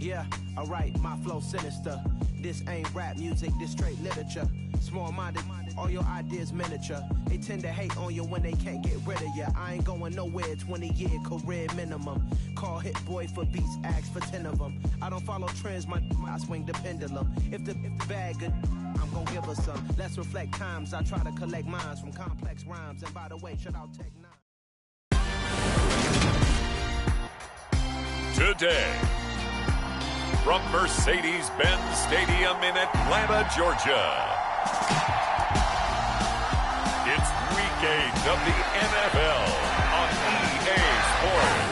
Yeah, alright, my flow sinister. This ain't rap music, this straight literature. Small-minded, all your ideas miniature. They tend to hate on you when they can't get rid of you. I ain't going nowhere, 20-year career minimum. Call Hit Boy for beats, ask for 10 of them. I don't follow trends, I swing the pendulum. If the bag good, I'm gonna give her some. Let's reflect times, I try to collect minds from complex rhymes. And by the way, shout out Tech 9. Today, from Mercedes-Benz Stadium in Atlanta, Georgia, it's Week 8 of the NFL on EA Sports.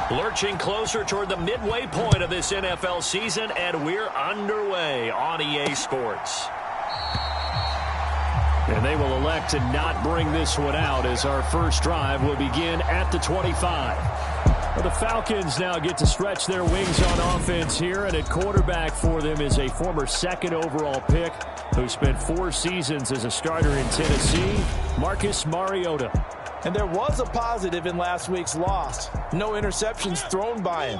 Lurching closer toward the midway point of this NFL season, and we're underway on EA Sports. And they will elect to not bring this one out as our first drive will begin at the 25. Well, the Falcons now get to stretch their wings on offense here, and at quarterback for them is a former second overall pick who spent 4 seasons as a starter in Tennessee, Marcus Mariota. And there was a positive in last week's loss. No interceptions thrown by him.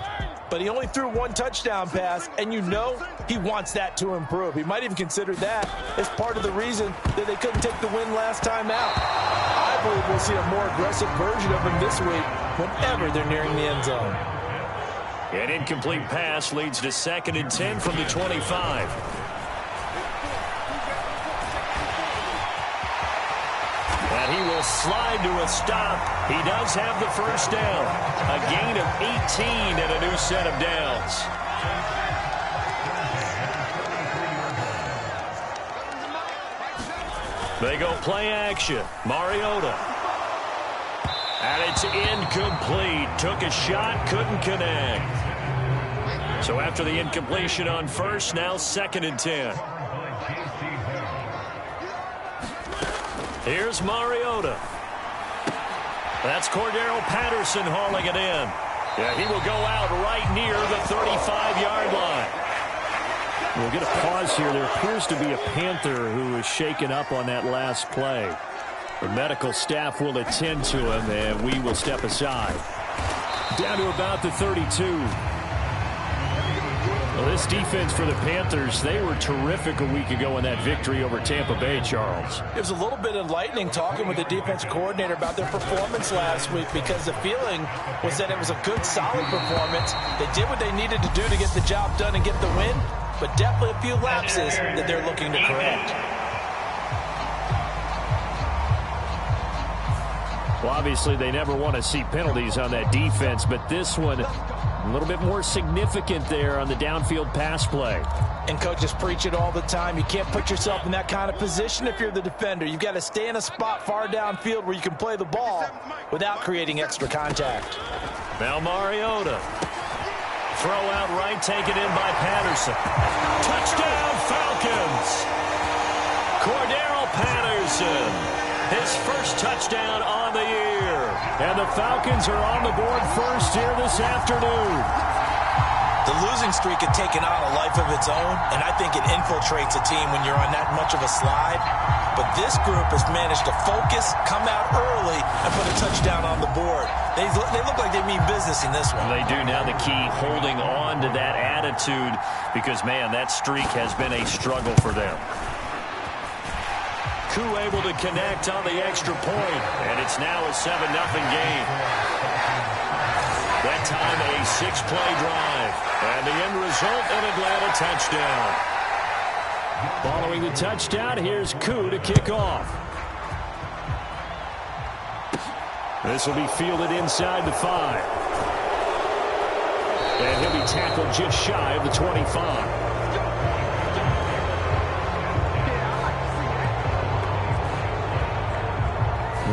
But he only threw 1 touchdown pass, and you know he wants that to improve. He might even consider that as part of the reason that they couldn't take the win last time out. I believe we'll see a more aggressive version of him this week whenever they're nearing the end zone. An incomplete pass leads to 2nd and 10 from the 25. And he will slide to a stop. He does have the first down. A gain of 18 and a new set of downs. They go play action. Mariota. And it's incomplete. Took a shot, couldn't connect. So after the incompletion on first, now 2nd and 10. Here's Mariota. That's Cordero Patterson hauling it in. Yeah, he will go out right near the 35-yard line. We'll get a pause here. There appears to be a Panther who is shaken up on that last play. The medical staff will attend to him, and we will step aside. Down to about the 32. Well, this defense for the Panthers, they were terrific a week ago in that victory over Tampa Bay, Charles. It was a little bit enlightening talking with the defense coordinator about their performance last week because the feeling was that it was a good, solid performance. They did what they needed to do to get the job done and get the win, but definitely a few lapses that they're looking to correct. Well, obviously, they never want to see penalties on that defense, but this one a little bit more significant there on the downfield pass play. And coaches preach it all the time. You can't put yourself in that kind of position if you're the defender. You've got to stay in a spot far downfield where you can play the ball without creating extra contact. Now Mariota. Throw out right, taken in by Patterson. Touchdown, Falcons! Cordero Patterson, his first touchdown on the year. And the Falcons are on the board first here this afternoon. The losing streak had taken on a life of its own, and I think it infiltrates a team when you're on that much of a slide. But this group has managed to focus, come out early, and put a touchdown on the board. They look like they mean business in this one. They do. Now the key, holding on to that attitude, because, man, that streak has been a struggle for them. Koo able to connect on the extra point, and it's now a 7-0 game. That time a 6-play drive, and the end result, an Atlanta touchdown. Following the touchdown, here's Koo to kick off. This will be fielded inside the 5. And he'll be tackled just shy of the 25.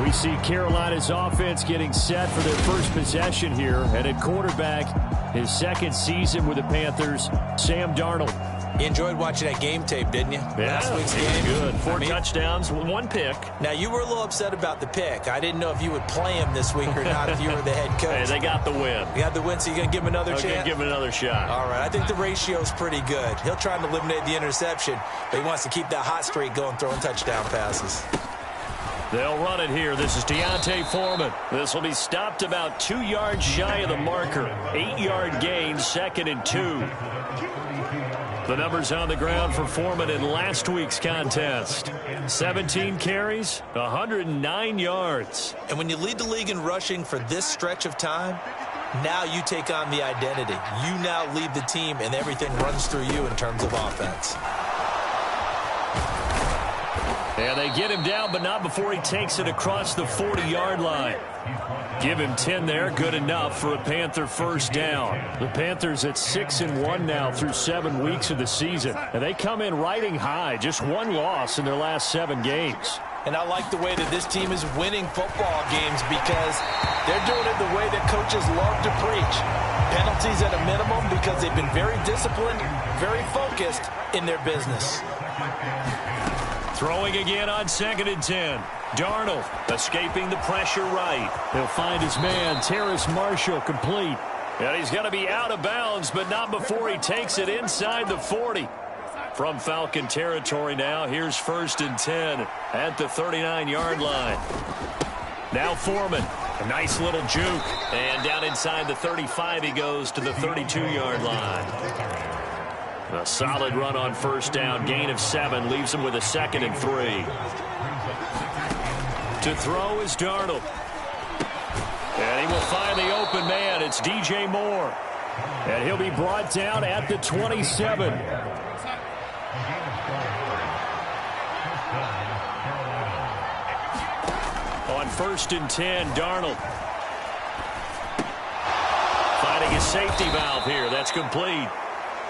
We see Carolina's offense getting set for their first possession here. And at quarterback, his second season with the Panthers, Sam Darnold. You enjoyed watching that game tape, didn't you? Yeah, Last week's it was game. good. Four touchdowns, one pick. Now, you were a little upset about the pick. I didn't know if you would play him this week or not if you were the head coach. Hey, they got the win. You got the win, so you're going to give him another chance? I'm going to give him another shot. All right, I think the ratio's pretty good. He'll try to eliminate the interception, but he wants to keep that hot streak going, throwing touchdown passes. They'll run it here. This is Deontay Foreman. This will be stopped about 2 yards shy of the marker. 8-yard gain, 2nd and 2. The numbers on the ground for Foreman in last week's contest. 17 carries, 109 yards. And when you lead the league in rushing for this stretch of time, now you take on the identity. You now lead the team, and everything runs through you in terms of offense. And they get him down, but not before he takes it across the 40-yard line. Give him 10 there, good enough for a Panther first down. The Panthers at 6-1 now through 7 weeks of the season. And they come in riding high, just one loss in their last 7 games. And I like the way that this team is winning football games because they're doing it the way that coaches love to preach. Penalties at a minimum because they've been very disciplined, very focused in their business. Throwing again on 2nd and 10. Darnold escaping the pressure right. He'll find his man, Terrace Marshall, complete. And he's going to be out of bounds, but not before he takes it inside the 40. From Falcon territory now, here's 1st and 10 at the 39-yard line. Now Foreman, a nice little juke. And down inside the 35 he goes to the 32-yard line. A solid run on first down, gain of 7, leaves him with a 2nd and 3. To throw is Darnold. And he will find the open man. It's DJ Moore. And he'll be brought down at the 27. On 1st and 10, Darnold. Finding a safety valve here. That's complete.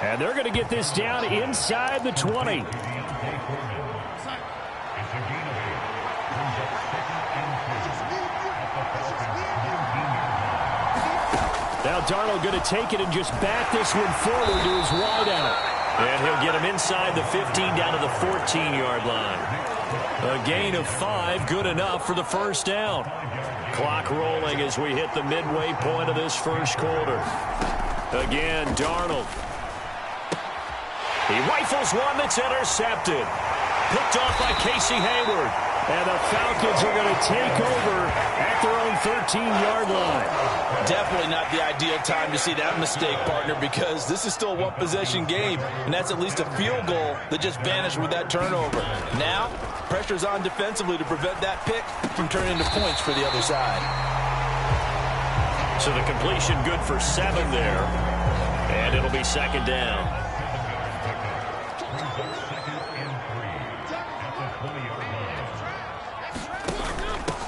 And they're going to get this down inside the 20. Now Darnold going to take it and just back this one forward to his wideout. And he'll get him inside the 15 down to the 14-yard line. A gain of 5, good enough for the first down. Clock rolling as we hit the midway point of this first quarter. Again, Darnold. He rifles one that's intercepted. Picked off by Casey Hayward. And the Falcons are going to take over at their own 13-yard line. Definitely not the ideal time to see that mistake, partner, because this is still a one-possession game, and that's at least a field goal that just vanished with that turnover. Now, pressure's on defensively to prevent that pick from turning into points for the other side. So the completion good for 7 there, and it'll be 2nd down.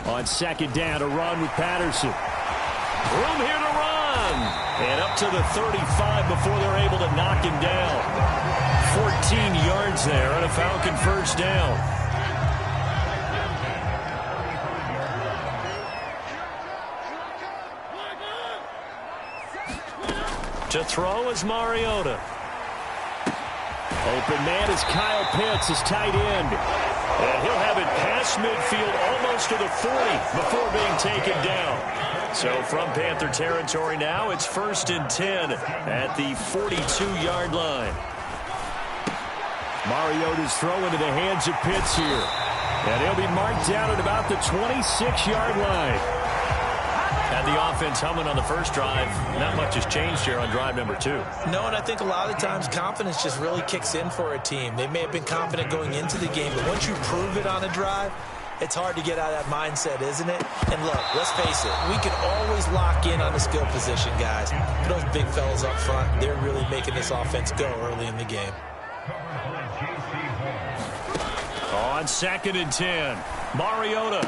On 2nd down, a run with Patterson. Room here to run. And up to the 35 before they're able to knock him down. 14 yards there and a Falcon first down. To throw is Mariota. Open man is Kyle Pitts, his tight end. And he'll have it past midfield almost to the 40 before being taken down. So from Panther territory now, it's 1st and 10 at the 42-yard line. Mariota's throw into the hands of Pitts here. And he'll be marked down at about the 26-yard line. Had the offense humming on the first drive. Not much has changed here on drive number 2. No, and I think a lot of times confidence just really kicks in for a team. They may have been confident going into the game, but once you prove it on a drive, it's hard to get out of that mindset, isn't it? And look, let's face it, we can always lock in on the skill position, guys. But those big fellas up front, they're really making this offense go early in the game. On 2nd and 10, Mariota.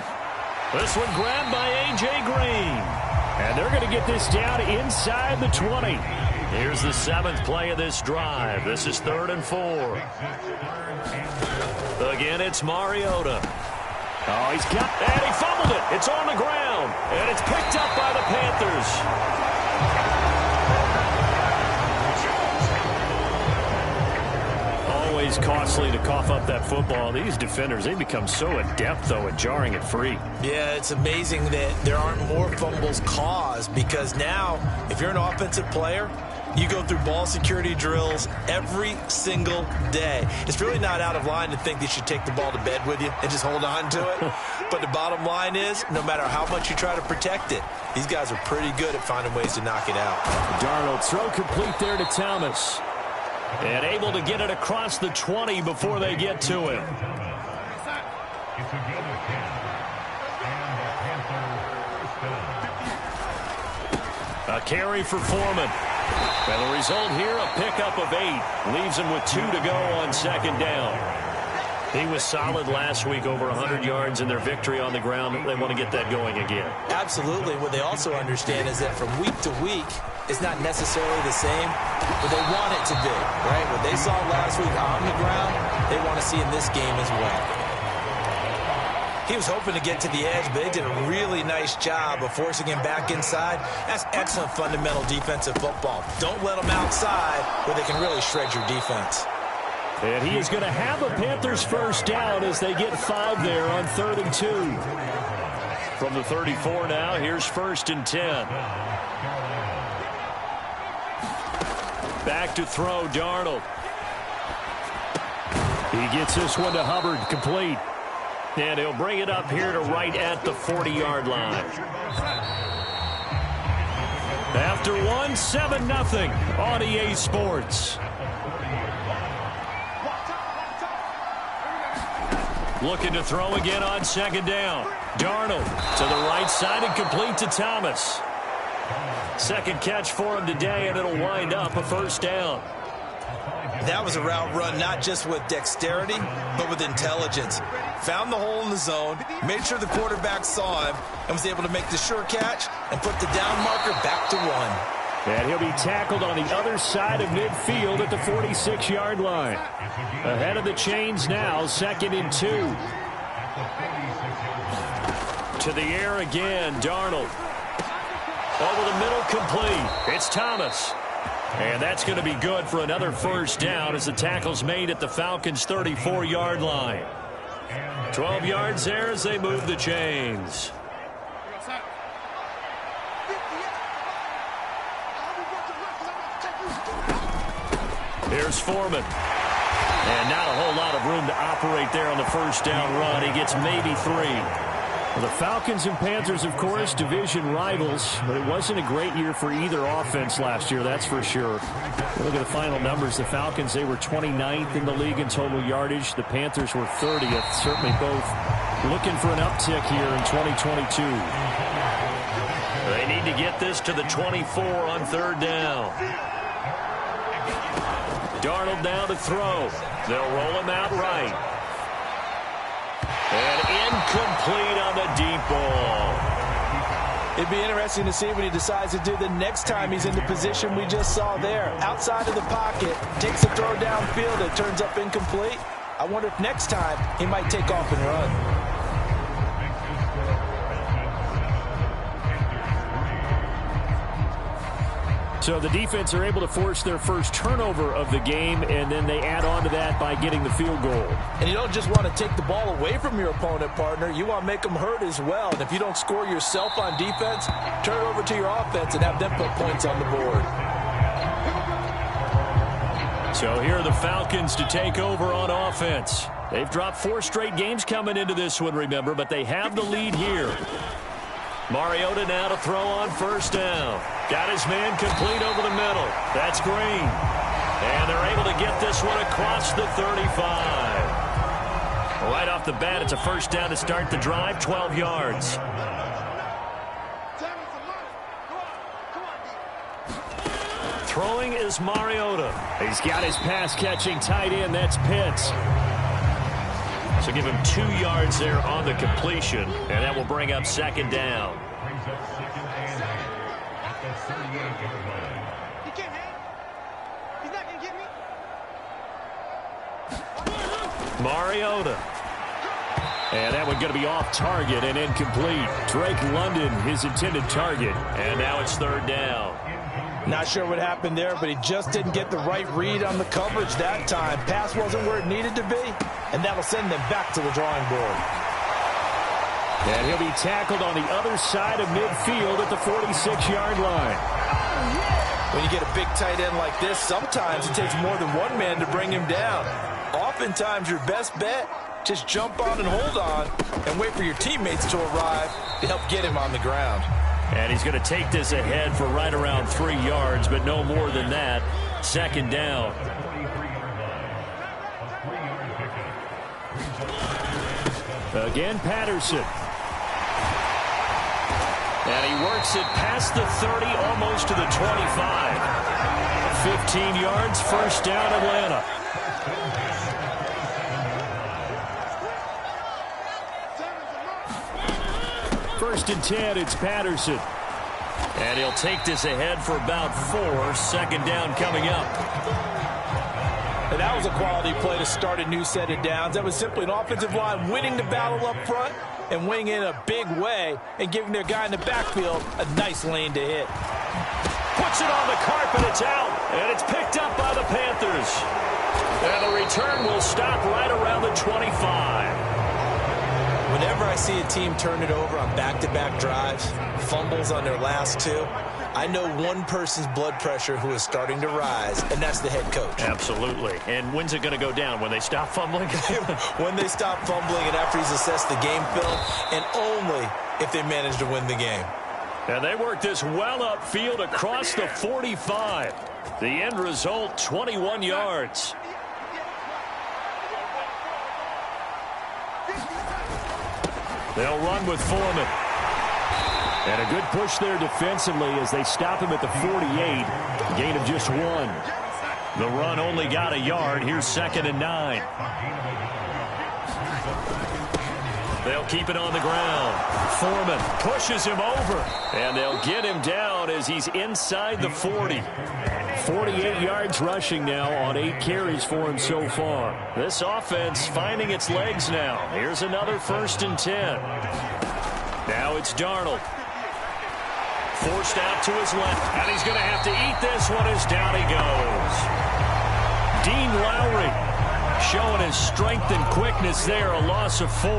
This one grabbed by A.J. Green. And they're going to get this down inside the 20. Here's the 7th play of this drive. This is 3rd and 4. Again, it's Mariota. Oh, he's got, and he fumbled it. It's on the ground, and it's picked up by the Panthers. always costly to cough up that football. These defenders, they become so adept, though, at jarring it free. Yeah, it's amazing that there aren't more fumbles caused, because now, if you're an offensive player, you go through ball security drills every single day. It's really not out of line to think that you should take the ball to bed with you and just hold on to it. But the bottom line is, no matter how much you try to protect it, these guys are pretty good at finding ways to knock it out. Darnold, throw complete there to Thomas. And able to get it across the 20 before they get to him. A carry for Foreman. And the result here, a pickup of 8. Leaves him with 2 to go on second down. He was solid last week, over 100 yards in their victory on the ground. They want to get that going again. Absolutely. What they also understand is that from week to week, it's not necessarily the same, but they want it to be, right? What they saw last week on the ground, they want to see in this game as well. He was hoping to get to the edge, but they did a really nice job of forcing him back inside. That's excellent fundamental defensive football. Don't let them outside where they can really shred your defense. And he is going to have a Panthers first down as they get 5 there on 3rd and 2. From the 34 now, here's 1st and 10. Back to throw, Darnold. He gets this one to Hubbard, complete. And he'll bring it up here to right at the 40-yard line. After 1, 7-0 on EA Sports. Looking to throw again on second down. Darnold to the right side and complete to Thomas. Second catch for him today, and it'll wind up a first down. That was a route run not just with dexterity, but with intelligence. Found the hole in the zone, made sure the quarterback saw him, and was able to make the sure catch and put the down marker back to 1. And he'll be tackled on the other side of midfield at the 46-yard line. Ahead of the chains now, 2nd and 2. To the air again, Darnold. Over the middle, complete. It's Thomas. And that's going to be good for another first down as the tackle's made at the Falcons' 34-yard line. 12 yards there as they move the chains. Here's Foreman. And not a whole lot of room to operate there on the first down run. He gets maybe 3. Well, the Falcons and Panthers, of course, division rivals. But it wasn't a great year for either offense last year, that's for sure. Look at the final numbers. The Falcons, they were 29th in the league in total yardage. The Panthers were 30th. Certainly both looking for an uptick here in 2022. They need to get this to the 24 on 3rd down. Darnold now to throw. They'll roll him out right. And incomplete on the deep ball. It'd be interesting to see what he decides to do the next time he's in the position we just saw there. Outside of the pocket, takes a throw downfield, it turns up incomplete. I wonder if next time he might take off and run. So the defense are able to force their first turnover of the game, and then they add on to that by getting the field goal. And you don't just want to take the ball away from your opponent, partner. You want to make them hurt as well. And if you don't score yourself on defense, turn it over to your offense and have them put points on the board. So here are the Falcons to take over on offense. They've dropped 4 straight games coming into this one, remember, but they have the lead here. Mariota now to throw on first down. Got his man complete over the middle. That's Green. And they're able to get this one across the 35. Right off the bat, it's a first down to start the drive, 12 yards. Throwing is Mariota. He's got his pass-catching tight end. That's Pitts. So give him 2 yards there on the completion, and that will bring up second down. Mariota. And that one going to be off target and incomplete. Drake London, his intended target. And now it's third down. Not sure what happened there, but he just didn't get the right read on the coverage that time. Pass wasn't where it needed to be, and that'll send them back to the drawing board. And he'll be tackled on the other side of midfield at the 46-yard line. When you get a big tight end like this, sometimes it takes more than one man to bring him down. Oftentimes, your best bet, just jump on and hold on and wait for your teammates to arrive to help get him on the ground. And he's going to take this ahead for right around 3 yards, but no more than that. Second down. Again, Patterson. And he works it past the 30, almost to the 25. 15 yards, first down, Atlanta. First and 10, it's Patterson. And he'll take this ahead for about 4. Second down coming up. And that was a quality play to start a new set of downs. That was simply an offensive line winning the battle up front and winning in a big way and giving their guy in the backfield a nice lane to hit. Puts it on the carpet, it's out, and it's picked up by the Panthers. And the return will stop right around the 25. Whenever I see a team turn it over on back-to-back drives, fumbles on their last 2, I know one person's blood pressure who is starting to rise, and that's the head coach. Absolutely. And when's it going to go down? When they stop fumbling? When they stop fumbling and after he's assessed the game film, and only if they manage to win the game. And they work this well upfield across the 45. The end result, 21 yards. They'll run with Foreman. And a good push there defensively as they stop him at the 48. Gain of just 1. The run only got a yard. Here's 2nd and 9. They'll keep it on the ground. Foreman pushes him over. And they'll get him down as he's inside the 40. 48 yards rushing now on 8 carries for him so far. This offense finding its legs now. Here's another 1st and 10. Now it's Darnold. Forced out to his left. And he's going to have to eat this one as down he goes. Dean Lowry showing his strength and quickness there. A loss of 4.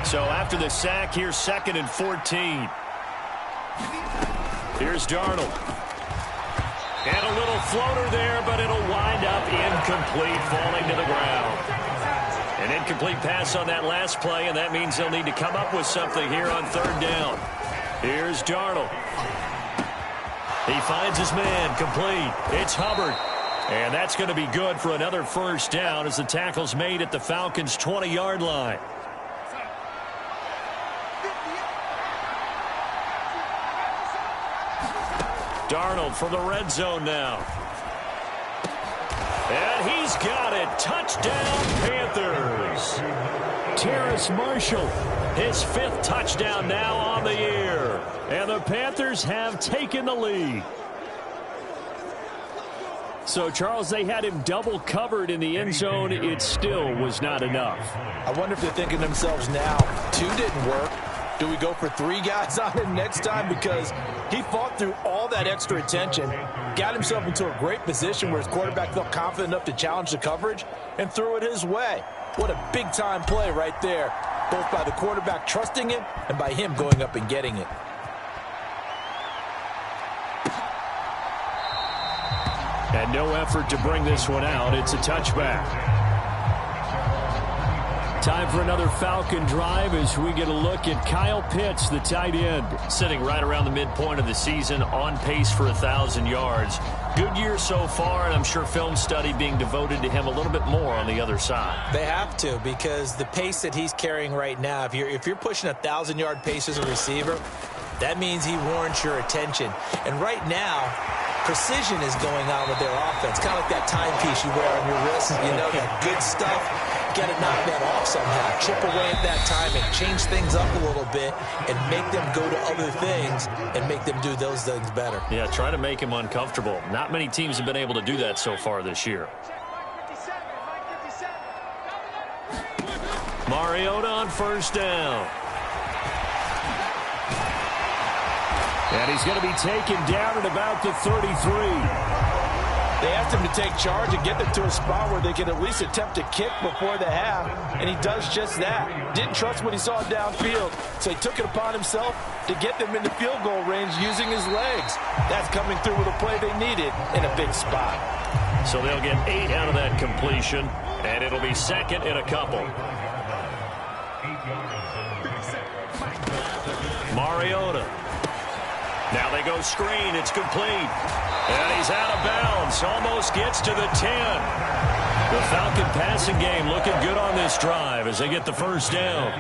So after the sack, here's 2nd and 14. Here's Darnold. And a little floater there, but it'll wind up incomplete, falling to the ground. An incomplete pass on that last play, and that means they'll need to come up with something here on 3rd down. Here's Darnold. He finds his man, complete. It's Hubbard. And that's going to be good for another 1st down as the tackle's made at the Falcons' 20-yard line. Darnold from the red zone now. And he's got it. Touchdown, Panthers. Terrace Marshall, his 5th touchdown now on the year. And the Panthers have taken the lead. So, Charles, they had him double covered in the end zone. It still was not enough. I wonder if they're thinking to themselves now, 2 didn't work. Do we go for 3 guys on him next time? Because he fought through all that extra attention, got himself into a great position where his quarterback felt confident enough to challenge the coverage and threw it his way. What a big-time play right there, both by the quarterback trusting him and by him going up and getting it. And no effort to bring this one out. It's a touchback. Time for another Falcon drive as we get a look at Kyle Pitts, the tight end. Sitting right around the midpoint of the season, on pace for 1,000 yards. Good year so far, and I'm sure film study being devoted to him a little bit more on the other side. They have to, because the pace that he's carrying right now, if you're pushing 1,000-yard pace as a receiver, that means he warrants your attention. And right now, precision is going on with their offense. Kind of like that timepiece you wear on your wrist. You know, that good stuff. Got to knock that off somehow. Chip away at that timing. Change things up a little bit and make them go to other things and make them do those things better. Yeah, try to make him uncomfortable. Not many teams have been able to do that so far this year. Mariota on 1st down. And he's going to be taken down at about the 33. They asked him to take charge and get them to a spot where they could at least attempt a kick before the half, and he does just that. Didn't trust what he saw downfield, so he took it upon himself to get them into field goal range using his legs. That's coming through with a play they needed in a big spot. So they'll get 8 out of that completion, and it'll be second and a couple. Mariota. Now they go screen. It's complete. And he's out of bounds. Almost gets to the 10. The Falcon passing game looking good on this drive as they get the first down.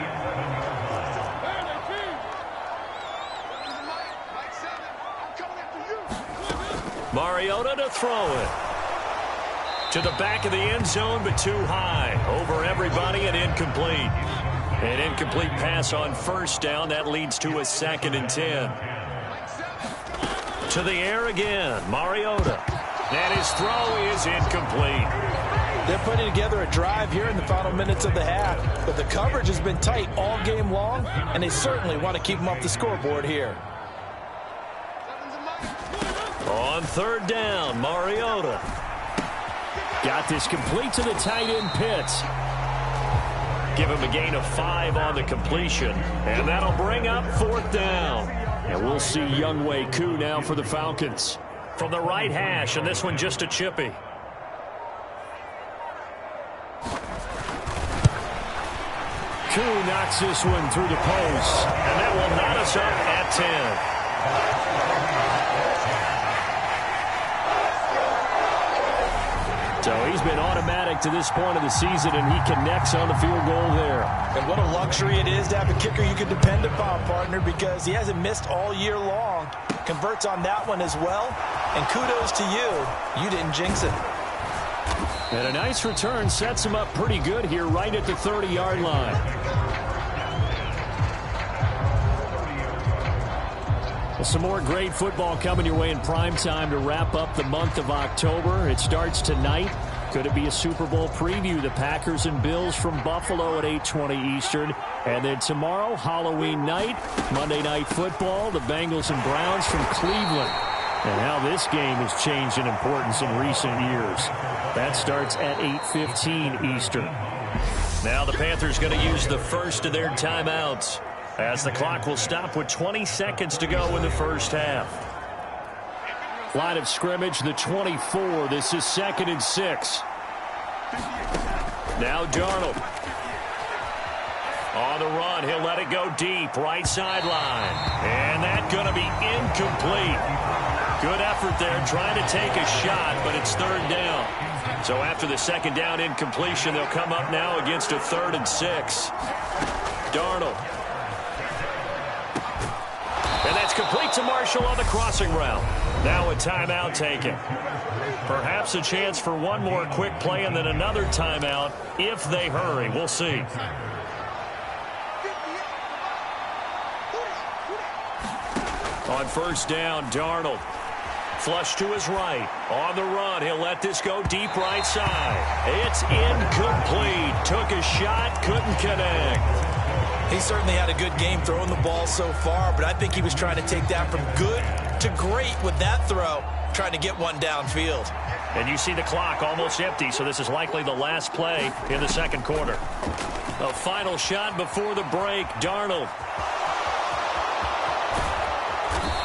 Mariota to throw it. To the back of the end zone, but too high. Over everybody and incomplete. An incomplete pass on first down. That leads to a 2nd and 10. To the air again. Mariota. And his throw is incomplete. They're putting together a drive here in the final minutes of the half, but the coverage has been tight all game long, and they certainly want to keep them off the scoreboard here. On 3rd down, Mariota. Got this complete to the tight end Pitts. Give him a gain of 5 on the completion, and that'll bring up 4th down. And we'll see Younghoe Koo now for the Falcons. From the right hash, and this one just a chippy. Koo knocks this one through the post, and that will knot us up at 10. So he's been automatic to this point of the season, and he connects on the field goal there. And what a luxury it is to have a kicker you can depend upon, partner, because he hasn't missed all year long. Converts on that one as well. And kudos to you. You didn't jinx it. And a nice return sets him up pretty good here right at the 30-yard line. Well, some more great football coming your way in prime time to wrap up the month of October. It starts tonight. Could it be a Super Bowl preview? The Packers and Bills from Buffalo at 8:20 Eastern. And then tomorrow, Halloween night, Monday Night Football, the Bengals and Browns from Cleveland. And how this game has changed in importance in recent years. That starts at 8:15 Eastern. Now the Panthers going to use the first of their timeouts, as the clock will stop with 20 seconds to go in the first half. Line of scrimmage, the 24. This is 2nd and 6. Now Darnold. On the run, he'll let it go deep, right sideline. And that's going to be incomplete. Good effort there, trying to take a shot, but it's 3rd down. So after the 2nd down incompletion, they'll come up now against a 3rd and 6. Darnold. And that's complete to Marshall on the crossing route. Now a timeout taken. Perhaps a chance for one more quick play and then another timeout if they hurry. We'll see. On 1st down, Darnold. Flush to his right. On the run, he'll let this go deep right side. It's incomplete. Took a shot, couldn't connect. He certainly had a good game throwing the ball so far, but I think he was trying to take that from good to great with that throw, trying to get one downfield. And you see the clock almost empty, so this is likely the last play in the 2nd quarter. A final shot before the break, Darnold.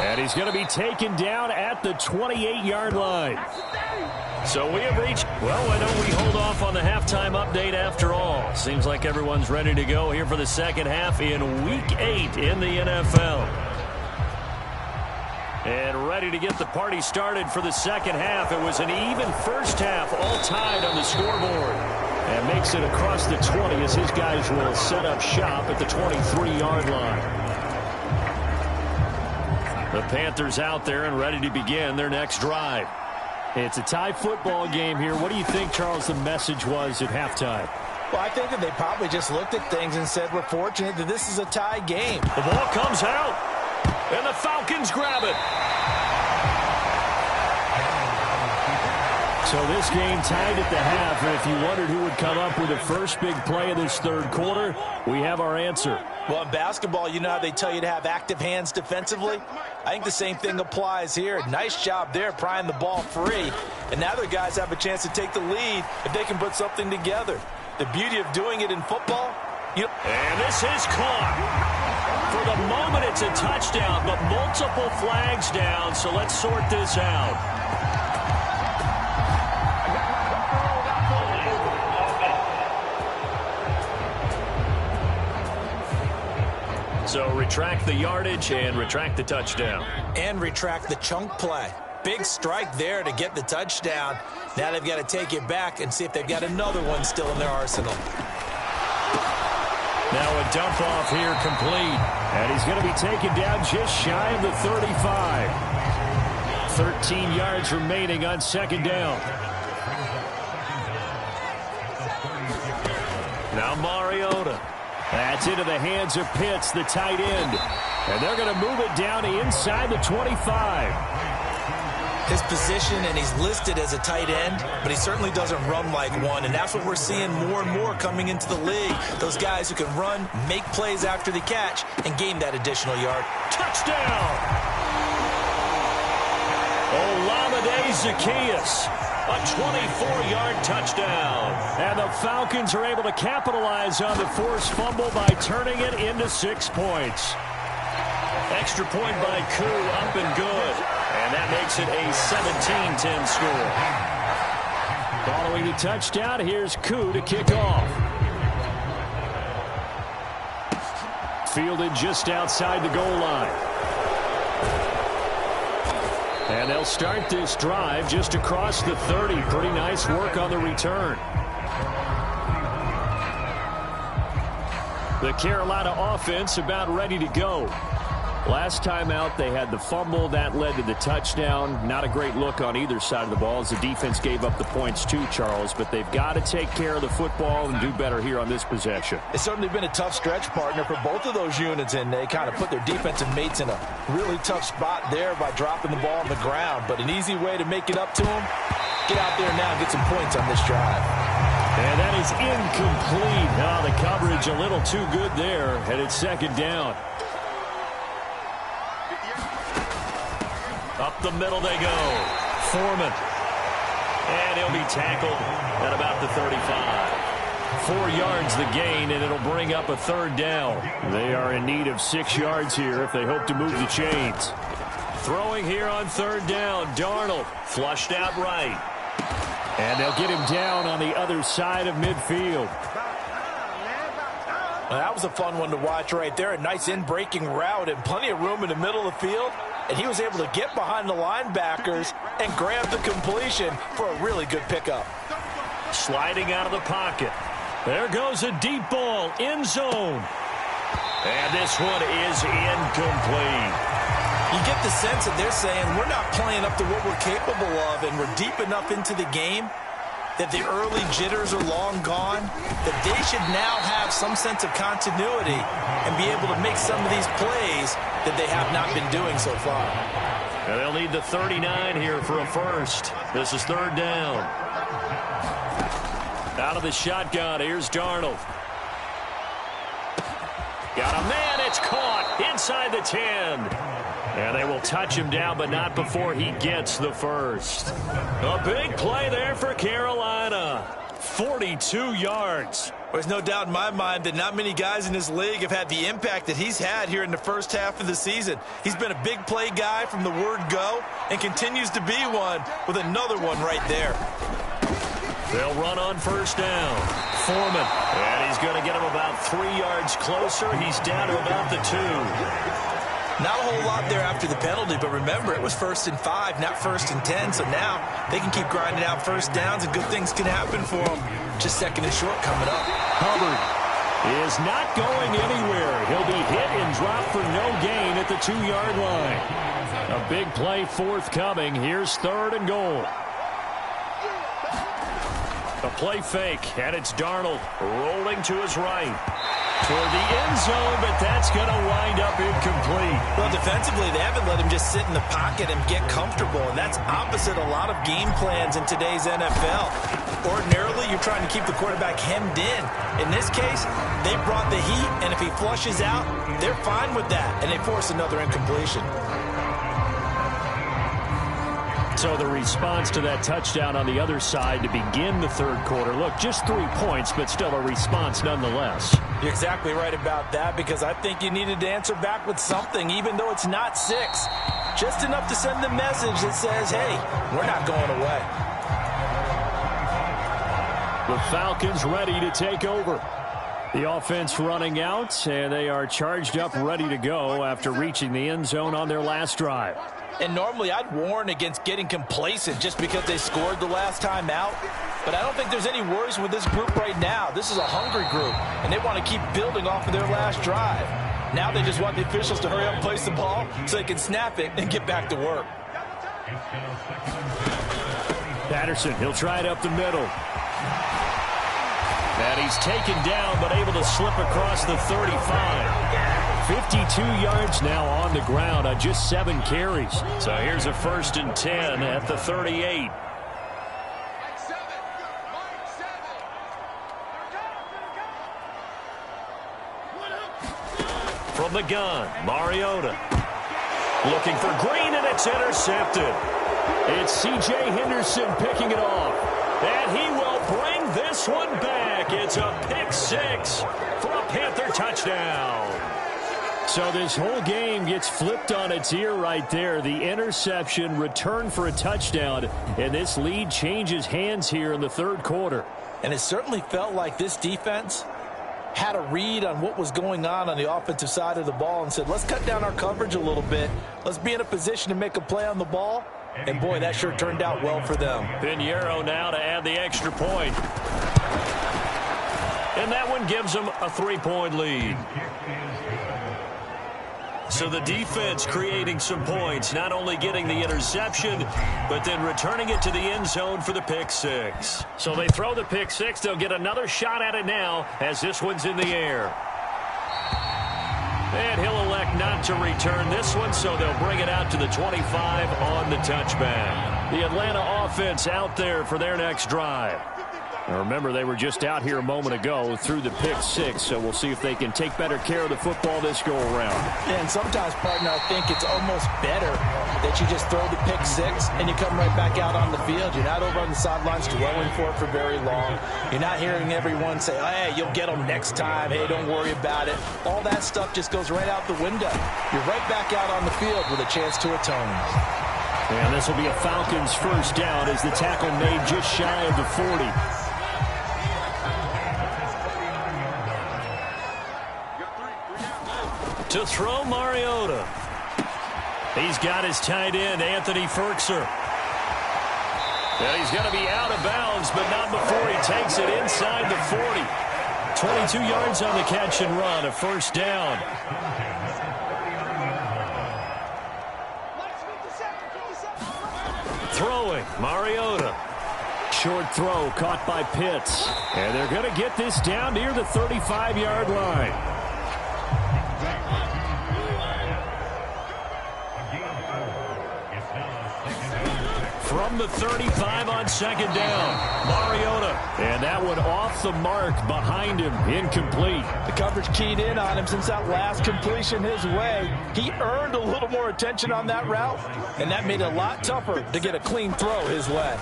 And he's going to be taken down at the 28-yard line. So we have reached, well, why don't we hold off on the halftime update after all? Seems like everyone's ready to go here for the 2nd half in Week 8 in the NFL. And ready to get the party started for the 2nd half. It was an even first half, all tied on the scoreboard. And makes it across the 20 as his guys will set up shop at the 23-yard line. The Panthers out there and ready to begin their next drive. It's a tie football game here. What do you think, Charles, the message was at halftime? Well, I think that they probably just looked at things and said, we're fortunate that this is a tie game. The ball comes out, and the Falcons grab it. So this game tied at the half, and if you wondered who would come up with the first big play of this third quarter, we have our answer. Well, in basketball, you know how they tell you to have active hands defensively? I think the same thing applies here. Nice job there prying the ball free. And now their guys have a chance to take the lead if they can put something together. The beauty of doing it in football. And this is caught. For the moment, it's a touchdown, but multiple flags down, so let's sort this out. So retract the yardage and retract the touchdown. And retract the chunk play. Big strike there to get the touchdown. Now they've got to take it back and see if they've got another one still in their arsenal. Now a dump off here complete. And he's going to be taken down just shy of the 35. 13 yards remaining on second down. Now Mariota. That's into the hands of Pitts, the tight end. And they're going to move it down to inside the 25. His position, and he's listed as a tight end, but he certainly doesn't run like one. And that's what we're seeing more and more coming into the league. Those guys who can run, make plays after the catch, and gain that additional yard. Touchdown! Olamide Zaccheaus. A 24-yard touchdown. And the Falcons are able to capitalize on the forced fumble by turning it into 6 points. Extra point by Koo, up and good. And that makes it a 17-10 score. Following the touchdown, here's Koo to kick off. Fielded just outside the goal line. And they'll start this drive just across the 30. Pretty nice work on the return. The Carolina offense about ready to go. Last time out, they had the fumble. That led to the touchdown. Not a great look on either side of the ball as the defense gave up the points too, Charles. But they've got to take care of the football and do better here on this possession. It's certainly been a tough stretch, partner, for both of those units, and they kind of put their defensive mates in a really tough spot there by dropping the ball on the ground. But an easy way to make it up to them, get out there now and get some points on this drive. And that is incomplete. Now the coverage a little too good there, and it's second down. Up the middle they go. Foreman. And he'll be tackled at about the 35. 4 yards the gain, and it'll bring up a third down. They are in need of 6 yards here if they hope to move the chains. Throwing here on third down. Darnold flushed out right. And they'll get him down on the other side of midfield. Well, that was a fun one to watch right there. A nice in-breaking route and plenty of room in the middle of the field. And he was able to get behind the linebackers and grab the completion for a really good pickup. Sliding out of the pocket. There goes a deep ball, end zone. And this one is incomplete. You get the sense that they're saying we're not playing up to what we're capable of, and we're deep enough into the game that the early jitters are long gone, that they should now have some sense of continuity and be able to make some of these plays that they have not been doing so far. And they'll need the 39 here for a first. This is third down. Out of the shotgun, here's Darnold. Got a man, it's caught inside the 10. And they will touch him down, but not before he gets the first. A big play there for Carolina. 42 yards. There's no doubt in my mind that not many guys in this league have had the impact that he's had here in the first half of the season. He's been a big play guy from the word go and continues to be one with another one right there. They'll run on first down. Foreman. And he's going to get him about 3 yards closer. He's down to about the 2. Not a whole lot there after the penalty, but remember, it was 1st and 5, not 1st and 10, so now they can keep grinding out first downs, and good things can happen for them. Just 2nd and short coming up. Hubbard is not going anywhere. He'll be hit and dropped for no gain at the 2-yard line. A big play forthcoming. Here's 3rd and goal. A play fake, and it's Darnold rolling to his right. toward the end zone, but that's going to wind up incomplete. Well, defensively, they haven't let him just sit in the pocket and get comfortable, and that's opposite a lot of game plans in today's NFL. Ordinarily, you're trying to keep the quarterback hemmed in. In this case, they brought the heat, and if he flushes out, they're fine with that, and they force another incompletion. So the response to that touchdown on the other side to begin the third quarter. Look, just 3 points, but still a response nonetheless. You're exactly right about that, because I think you needed to answer back with something, even though it's not 6. Just enough to send the message that says, hey, we're not going away. The Falcons ready to take over. The offense running out, and they are charged up, ready to go after reaching the end zone on their last drive. And normally I'd warn against getting complacent just because they scored the last time out. But I don't think there's any worries with this group right now. This is a hungry group, and they want to keep building off of their last drive. Now they just want the officials to hurry up and place the ball so they can snap it and get back to work. Patterson, he'll try it up the middle. And he's taken down, but able to slip across the 35. 52 yards now on the ground on just 7 carries. So here's a 1st and 10 at the 38. From the gun, Mariota. Looking for Green, and it's intercepted. It's C.J. Henderson picking it off. And he will bring this one back. It's a pick-6 for a Panther touchdown. So this whole game gets flipped on its ear right there. The interception, return for a touchdown, and this lead changes hands here in the third quarter. And it certainly felt like this defense had a read on what was going on the offensive side of the ball and said, let's cut down our coverage a little bit. Let's be in a position to make a play on the ball. And, boy, that sure turned out well for them. Pinheiro now to add the extra point. And that one gives them a 3-point lead. So the defense creating some points, not only getting the interception, but then returning it to the end zone for the pick-6. So they throw the pick-6. They'll get another shot at it now as this one's in the air. And he'll elect not to return this one, so they'll bring it out to the 25 on the touchback. The Atlanta offense out there for their next drive. Now remember, they were just out here a moment ago through the pick-6, so we'll see if they can take better care of the football this go-around. Yeah, and sometimes, partner, I think it's almost better that you just throw the pick-6 and you come right back out on the field. You're not over on the sidelines dwelling for it for very long. You're not hearing everyone say, oh, hey, you'll get them next time. Hey, don't worry about it. All that stuff just goes right out the window. You're right back out on the field with a chance to atone. And this will be a Falcons first down as the tackle made just shy of the 40. To throw, Mariota. He's got his tight end, Anthony Ferkser. Well, he's going to be out of bounds, but not before he takes it inside the 40. 22 yards on the catch and run, a first down. Throwing, Mariota. Short throw caught by Pitts. And they're going to get this down near the 35-yard line. From the 35 on second down, Mariota. And that one off the mark behind him, incomplete. The coverage keyed in on him since that last completion his way. He earned a little more attention on that route, and that made it a lot tougher to get a clean throw his way.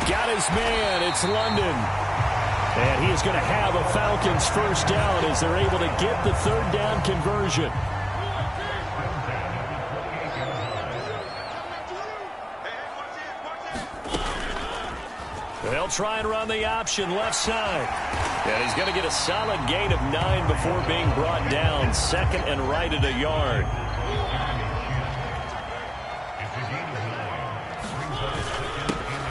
Got his man, it's London. And he is going to have a Falcons first down as they're able to get the third down conversion. They'll try and run the option left side. And he's going to get a solid gain of 9 before being brought down. Second and right at a yard.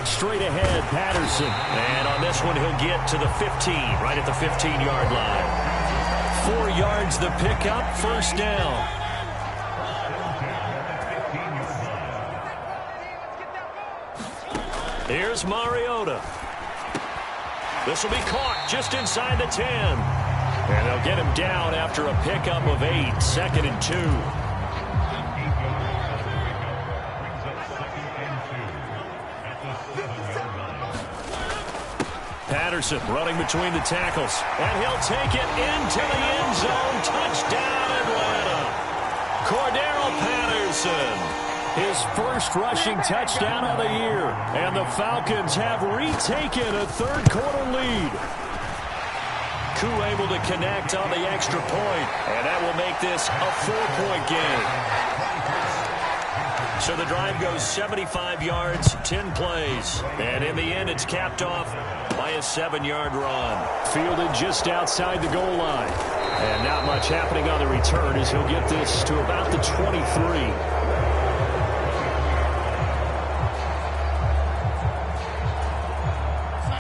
Straight ahead, Patterson. And on this one, he'll get to the 15, right at the 15-yard line. 4 yards the pickup, first down. Here's Mariota. This will be caught just inside the 10. And they'll get him down after a pickup of 8, 2nd and 2. Patterson running between the tackles. And he'll take it into the end zone. Touchdown, Atlanta. Cordero Patterson. His first rushing touchdown of the year. And the Falcons have retaken a third-quarter lead. Koo able to connect on the extra point. And that will make this a 4-point game. So the drive goes 75 yards, 10 plays. And in the end, it's capped off by a 7-yard run. Fielded just outside the goal line. And not much happening on the return as he'll get this to about the 23.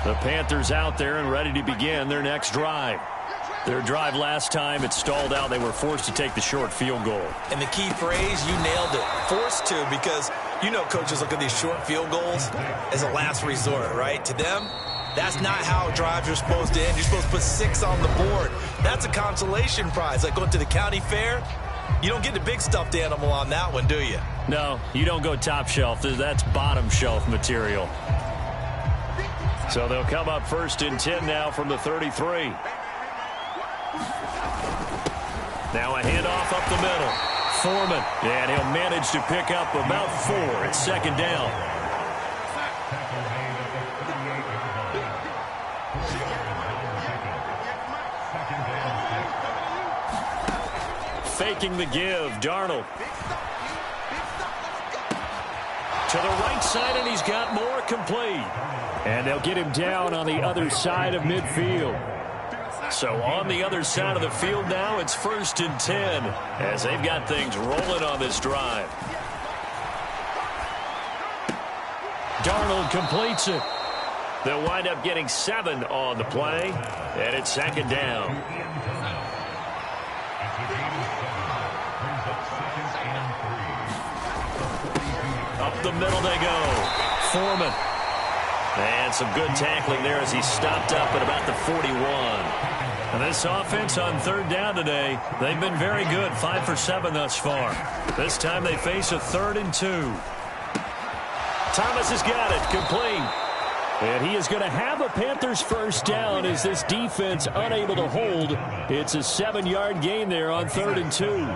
The Panthers out there and ready to begin their next drive. Their drive last time, it stalled out. They were forced to take the short field goal. And the key phrase, you nailed it. Forced to, because you know coaches look at these short field goals as a last resort, right? To them, that's not how drives are supposed to end. You're supposed to put 6 on the board. That's a consolation prize. Like going to the county fair, you don't get the big stuffed animal on that one, do you? No, you don't go top shelf. That's bottom shelf material. So they'll come up 1st and 10 now from the 33. Now a handoff up the middle. Foreman, and he'll manage to pick up about 4. It's 2nd down. Faking the give, Darnold. To the right side, and he's got more, complete. And they'll get him down on the other side of midfield. So on the other side of the field now, it's 1st and 10 as they've got things rolling on this drive. Darnold completes it. They'll wind up getting 7 on the play, and it's 2nd down. Up the middle they go. Foreman. And some good tackling there as he stopped up at about the 41. And this offense on 3rd down today, they've been very good, 5 for 7 thus far. This time they face a 3rd and 2. Thomas has got it, complete. And he is going to have a Panthers first down as this defense unable to hold. It's a 7-yard gain there on 3rd and 2.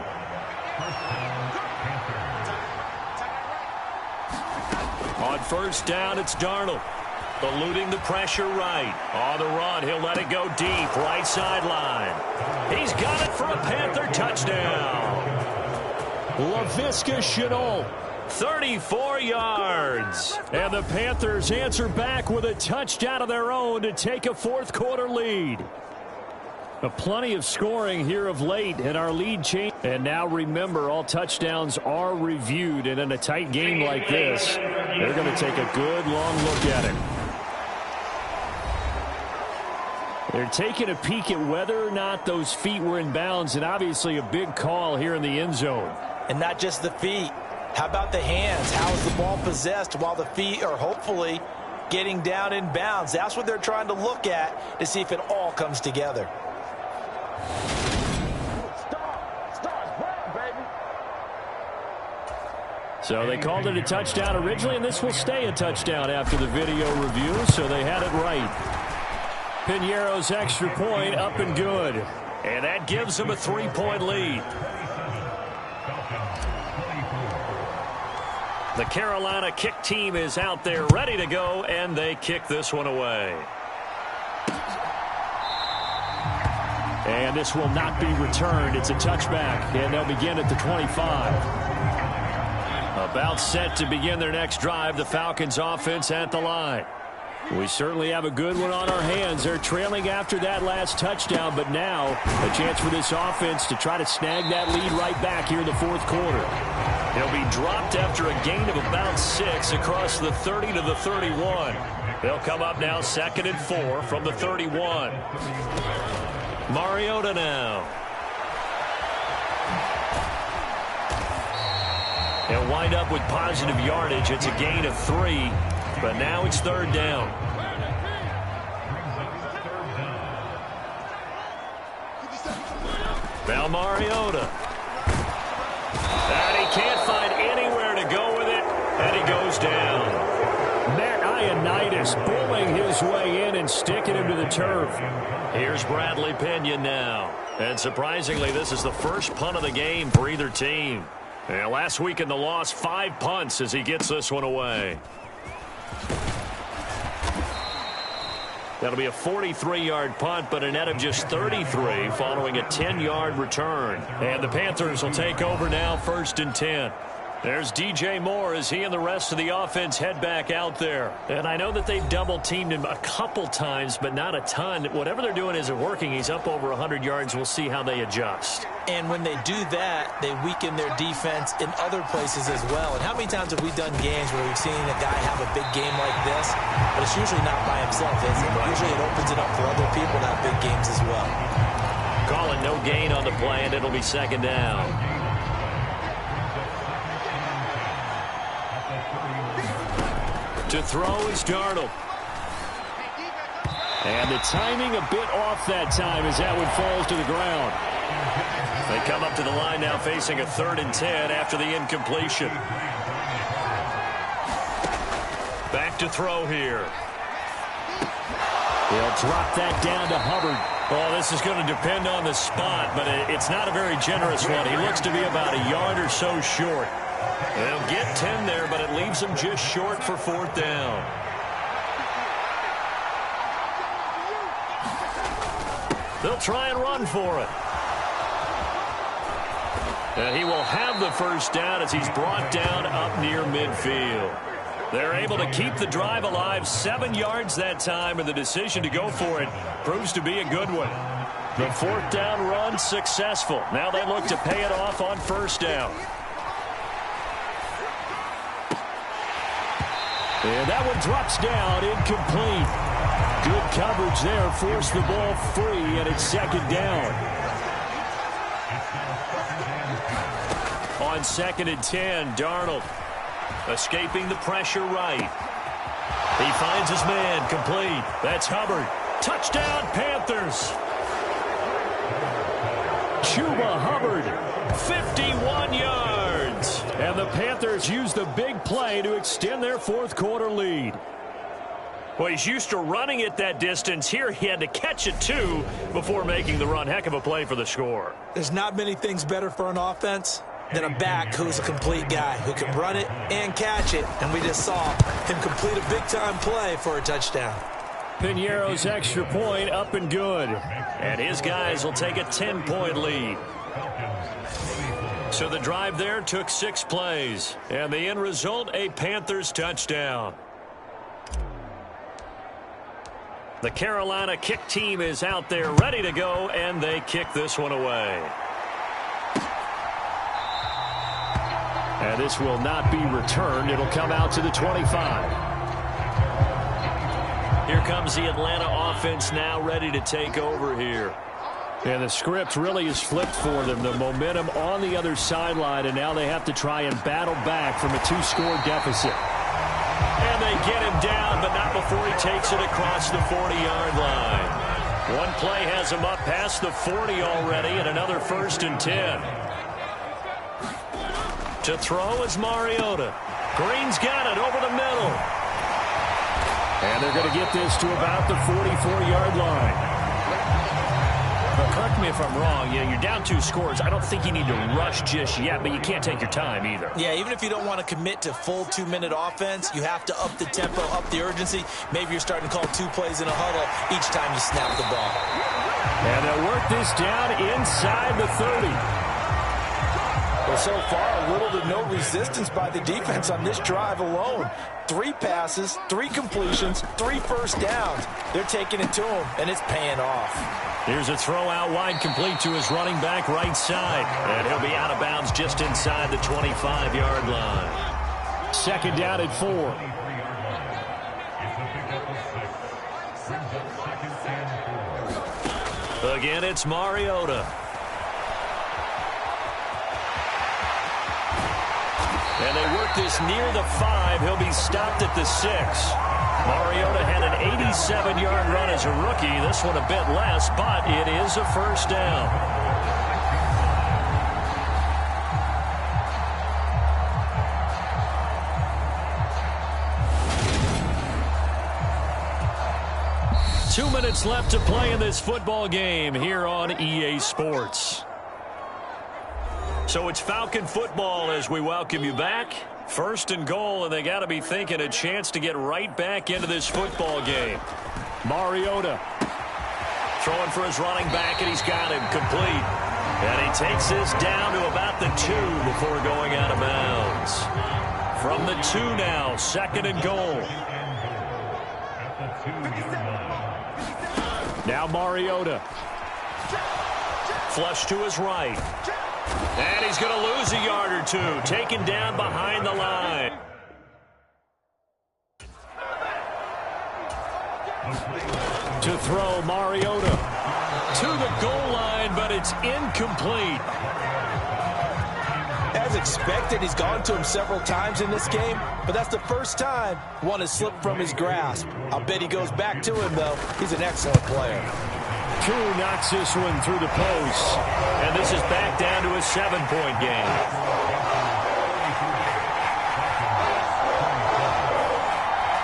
On 1st down, it's Darnold. Eluding the pressure right. On the run, he'll let it go deep. Right sideline. He's got it for a Panther touchdown. Laviska Shenault, 34 yards. And the Panthers answer back with a touchdown of their own to take a 4th-quarter lead. Plenty of scoring here of late, and our lead change. And now remember, all touchdowns are reviewed, and in a tight game like this, they're going to take a good long look at it. They're taking a peek at whether or not those feet were in bounds, and obviously a big call here in the end zone. And not just the feet. How about the hands? How is the ball possessed while the feet are hopefully getting down in bounds? That's what they're trying to look at to see if it all comes together. So they called it a touchdown originally, and this will stay a touchdown after the video review, so they had it right. Pinheiro's extra point up and good. And that gives them a 3-point lead. The Carolina kick team is out there ready to go, and they kick this one away. And this will not be returned. It's a touchback, and they'll begin at the 25. About set to begin their next drive, the Falcons offense at the line. We certainly have a good one on our hands. They're trailing after that last touchdown, but now a chance for this offense to try to snag that lead right back here in the 4th quarter. He'll be dropped after a gain of about 6 across the 30 to the 31. They'll come up now 2nd and 4 from the 31. Mariota now. He'll wind up with positive yardage. It's a gain of 3, but now it's 3rd down. Mariota. And he can't find anywhere to go with it, and he goes down. Matt Ioannidis bullying his way in and sticking him to the turf. Here's Bradley Pinion now. And surprisingly, this is the first punt of the game for either team. And last week in the loss, 5 punts as he gets this one away. That'll be a 43-yard punt, but a net of just 33 following a 10-yard return. And the Panthers will take over now, 1st and 10. There's DJ Moore as he and the rest of the offense head back out there. And I know that they've double-teamed him a couple times, but not a ton. Whatever they're doing isn't working. He's up over 100 yards. We'll see how they adjust. And when they do that, they weaken their defense in other places as well. And how many times have we done games where we've seen a guy have a big game like this, but it's usually not by himself, is it? Usually it opens it up for other people to have big games as well. Call it no gain on the play, and it'll be 2nd down. To throw is Darnold. And the timing a bit off that time as that one falls to the ground. They come up to the line now facing a 3rd and 10 after the incompletion. Back to throw here. He'll drop that down to Hubbard. Oh, this is going to depend on the spot, but it's not a very generous one. He looks to be about a yard or so short. They'll get 10 there, but it leaves them just short for 4th down. They'll try and run for it. And he will have the 1st down as he's brought down up near midfield. They're able to keep the drive alive, 7 yards that time, and the decision to go for it proves to be a good one. The 4th down run successful. Now they look to pay it off on 1st down. And that one drops down, incomplete. Good coverage there, forced the ball free, and it's 2nd down. On 2nd and 10, Darnold escaping the pressure right. He finds his man, complete. That's Hubbard. Touchdown, Panthers. Chuba Hubbard, 51 yards. And the Panthers use the big play to extend their 4th quarter lead. Well, he's used to running it that distance. Here he had to catch it, too, before making the run. Heck of a play for the score. There's not many things better for an offense than a back who's a complete guy, who can run it and catch it. And we just saw him complete a big-time play for a touchdown. Piñeiro's extra point up and good. And his guys will take a 10-point lead. So the drive there took 6 plays. And the end result, a Panthers touchdown. The Carolina kick team is out there ready to go, and they kick this one away. And this will not be returned. It'll come out to the 25. Here comes the Atlanta offense now ready to take over here. And the script really is flipped for them. The momentum on the other sideline, and now they have to try and battle back from a 2-score deficit. And they get him down, but not before he takes it across the 40-yard line. One play has him up past the 40 already, and another 1st and 10. To throw is Mariota. Green's got it over the middle. And they're going to get this to about the 44-yard line. Well, correct me if I'm wrong. You're down 2 scores. I don't think you need to rush just yet, but you can't take your time either. Yeah, even if you don't want to commit to full 2-minute offense, you have to up the tempo, up the urgency. Maybe you're starting to call 2 plays in a huddle each time you snap the ball. And they'll work this down inside the 30. Well, so far, little to no resistance by the defense on this drive alone. 3 passes, 3 completions, 3 first downs. They're taking it to him, and it's paying off. Here's a throw out wide, complete to his running back right side. And he'll be out of bounds just inside the 25-yard line. 2nd down at 4. Again, it's Mariota. And they work this near the 5. He'll be stopped at the 6. Mariota had an 87-yard run as a rookie. This one a bit less, but it is a 1st down. 2 minutes left to play in this football game here on EA Sports. So it's Falcon football as we welcome you back. First and goal, and they got to be thinking a chance to get right back into this football game. Mariota throwing for his running back, and he's got him complete. And he takes this down to about the 2 before going out of bounds. From the 2 now, second and goal. Now Mariota. Flush to his right. And he's going to lose a yard or 2. Taken down behind the line. To throw, Mariota. To the goal line, but it's incomplete. As expected, he's gone to him several times in this game, but that's the first time one has slipped from his grasp. I'll bet he goes back to him, though. He's an excellent player. Koo knocks this one through the post, and this is back down to a 7-point game.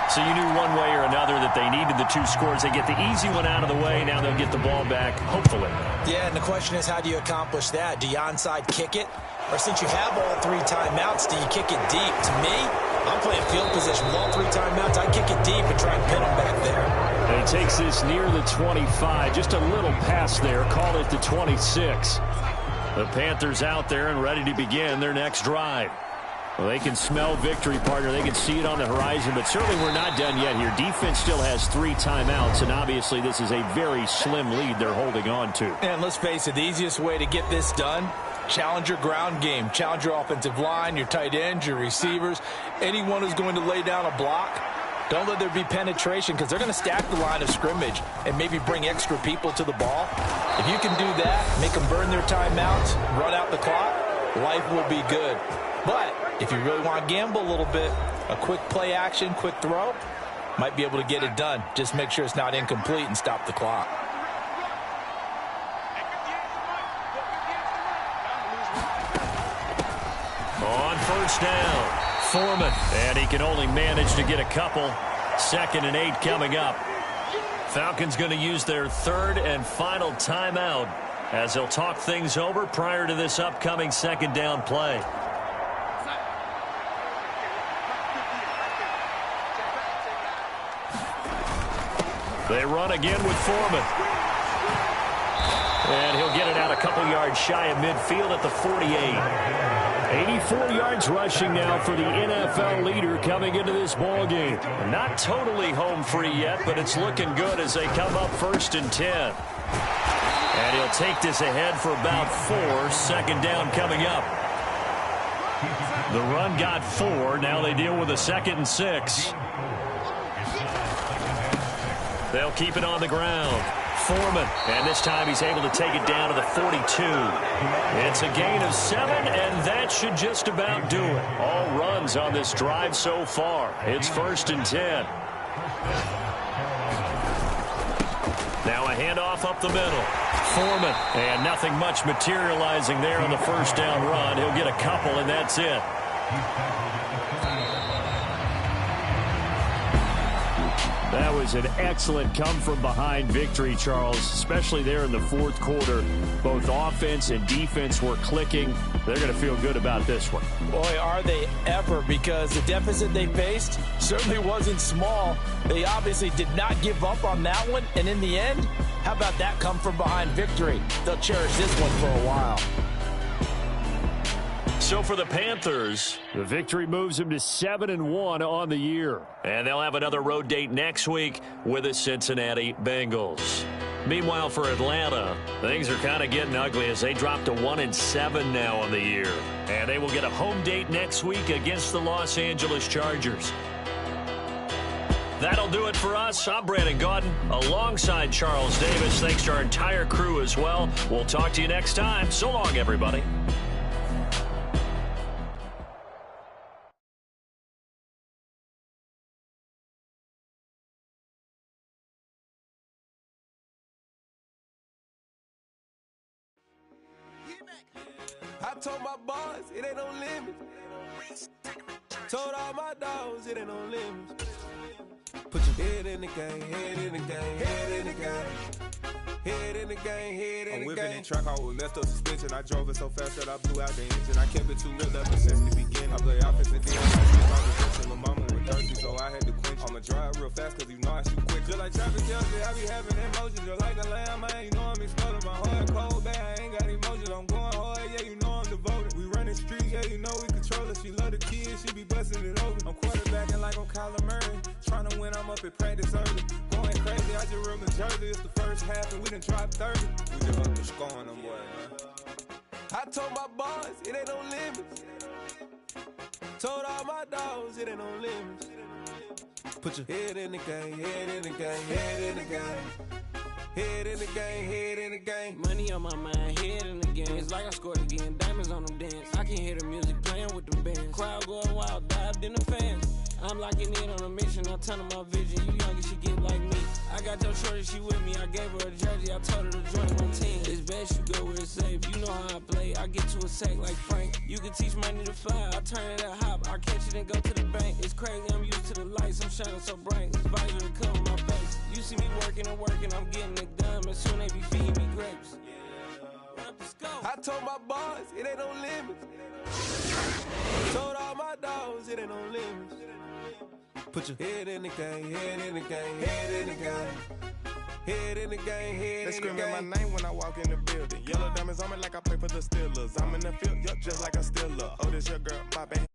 So you knew one way or another that they needed the 2 scores. They get the easy one out of the way. Now they'll get the ball back, hopefully. Yeah, and the question is, how do you accomplish that? Do you onside kick it? Or since you have all 3 timeouts, do you kick it deep? To me, I'm playing field position with all 3 timeouts. I kick it deep and try and pin them back there. And he takes this near the 25. Just a little pass there. Call it the 26. The Panthers out there and ready to begin their next drive. Well, they can smell victory, partner. They can see it on the horizon, but certainly we're not done yet here. Defense still has 3 timeouts, and obviously this is a very slim lead they're holding on to. And let's face it, the easiest way to get this done, challenge your ground game. Challenge your offensive line, your tight ends, your receivers, anyone who's going to lay down a block. Don't let there be penetration because they're going to stack the line of scrimmage and maybe bring extra people to the ball. If you can do that, make them burn their timeouts, run out the clock, life will be good. But if you really want to gamble a little bit, a quick play action, quick throw, might be able to get it done. Just make sure it's not incomplete and stop the clock. On first down, Foreman, and he can only manage to get a couple. 2nd and 8 coming up. Falcons going to use their 3rd and final timeout as they'll talk things over prior to this upcoming 2nd down play. They run again with Foreman. And he'll get it out a couple yards shy of midfield at the 48. 84 yards rushing now for the NFL leader coming into this ball game. Not totally home free yet, but it's looking good as they come up 1st and 10. And he'll take this ahead for about 4. 2nd down coming up. The run got 4. Now they deal with a 2nd and 6. They'll keep it on the ground. Foreman, and this time he's able to take it down to the 42. It's a gain of 7, and that should just about do it. All runs on this drive so far. It's 1st and 10. Now a handoff up the middle. Foreman, and nothing much materializing there on the 1st down run. He'll get a couple, and that's it. That was an excellent come-from-behind victory, Charles, especially there in the 4th quarter. Both offense and defense were clicking. They're going to feel good about this one. Boy, are they ever, because the deficit they faced certainly wasn't small. They obviously did not give up on that one, and in the end, how about that come-from-behind victory? They'll cherish this one for a while. So for the Panthers, the victory moves them to 7-1 on the year. And they'll have another road date next week with the Cincinnati Bengals. Meanwhile, for Atlanta, things are kind of getting ugly as they drop to 1-7 now on the year. And they will get a home date next week against the Los Angeles Chargers. That'll do it for us. I'm Brandon Gaudin alongside Charles Davis. Thanks to our entire crew as well. We'll talk to you next time. So long, everybody. I told my boys it ain't no limit. Told all my dogs it ain't no limit. Put your head in the game, head in the game, head in the game. Head in the game, head in the game. I'm whipping in track out with messed up suspension. I drove it so fast that I blew out the engine. I kept it too real ever since the beginning. I play offense and defense. My mama was thirsty, so I had to quench. I'ma drive real fast cause you know I shoot quick. Just like traffic tells me, I be having emotions. Just like a lamb, man, you know I'm exploding. My heart cold, bad, I ain't got emotions. I'm going hard, yeah, you know I'm devoted. We running streets, yeah, you know we control it. She love the kids, she be busting it open. I'm quarterbacking like I'm Kyler Murray. Trying to win, I'm up at practice early. Going crazy, I just ripped the jersey. It's the first half and we done dropped 30. We just up to scoring them, boy, man. I told my boys, it ain't no limits. Told all my dogs, it ain't no limits. Put your head in the game, head in the game, head in the game. Head in the game, head in the game. Money on my mind, head in the game. It's like I scored again, diamonds on them dance. I can hear the music playing with them bands. Crowd going wild, dived in the fans. I'm locking in on a mission, I'm telling my vision. You young and she get like me. I got your shorty, she with me. I gave her a jersey, I told her to join my team. It's best you go where it's safe. You know how I play. I get to a sack like Frank. You can teach money to fly. I turn it at hop. I catch it and go to the bank. It's crazy, I'm used to the lights. I'm shining so bright. This visor to cover my face. You see me working and working, I'm getting it done. And soon they be feeding me grapes. I told my boys, it ain't no limits. Told all my dogs, it ain't no limits. Put your head in the game, head in the game, head in the game. Head in the game, head in the game. They screaming my name when I walk in the building. Yellow diamonds on me like I play for the Steelers. I'm in the field, yup, just like a Steeler. Oh, this your girl, my bad.